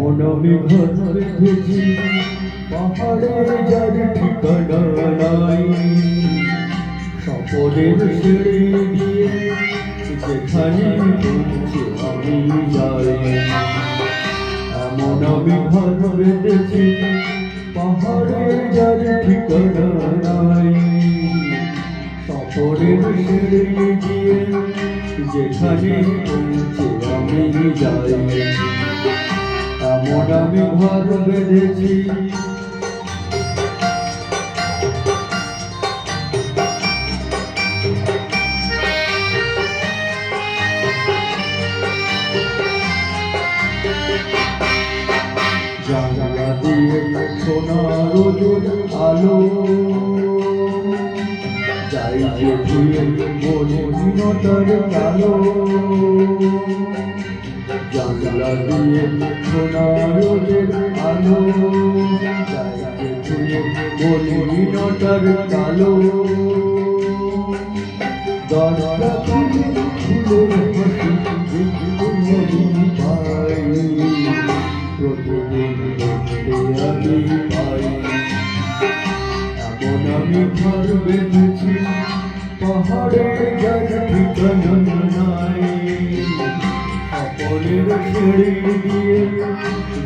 এমন আমি ঘর বেঁধেছি পাহাড়ে যার ঠিকানা নাই, সপনের সিঁড়ি দিয়ে যেখানে পৌঁছে আমি যাই। এমন আমি ঘর বেঁধেছি পাহাড়ে যার ঠিকানা নাই, সপনের সিঁড়ি দিয়ে যেখানে পৌঁছে আমি যাই। এমন আমি ঘর বেঁধেছি জানলা দিয়ে সোনার রোদের আলো যাই যে ধুয়ে মলিনতার কালো। জানলা দিয়ে সোনার রোদের আলো যাই যে ধুয়ে মলিনতার কালো। দরজা খুলে হাসি পাই, প্রতিদিন দেখতে আমি পাই। এমন আমি ঘর বেঁধেছি পাহাড়ে যার ঠিকানা নাই, সপনের সিঁড়ি দিয়ে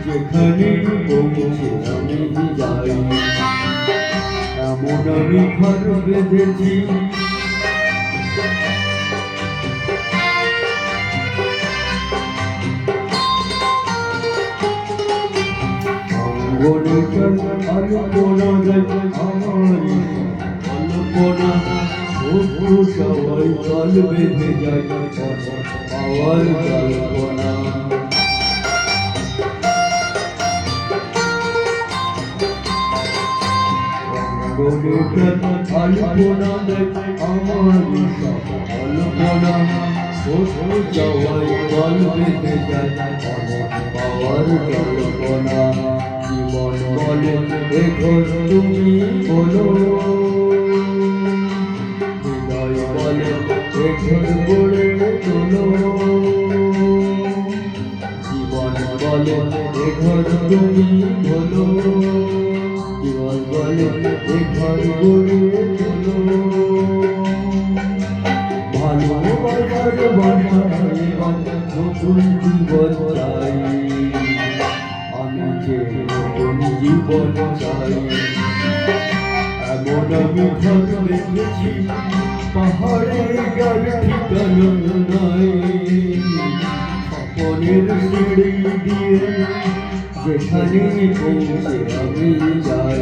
যেখানে পৌঁছে আমি যাই। এমন আমি ঘর বেঁধেছি অঙ্গনের আলপনা দেয় আমারই কল্পনা, শত্রু সবাই জল বেঁধে যায় পাওয়ার কল্পনা। অঙ্গনের আলপনা দেয় আমারই কল্পনা, শত্রু সবাই জল বেঁধে যায় পাওয়ার কল্পনা। জীবন বলে এ ঘর তুমি বলো, হৃদয় বলে এ ঘর গড়ে তোলো। জীবন বলে এ ঘর তুমি বলো, জীবন বলে এ ঘর গড়ে তোলো। ভালোবাসার বাসায় নতুন জীবন চাই, আমি যে নতুন জীবন চাই। এমন আমি ঘর বেঁধেছি পাহাড়ে যার ঠিকানা নাই, সপনের সিঁড়ি দিয়ে যেখানে পৌঁছে আমি যাই।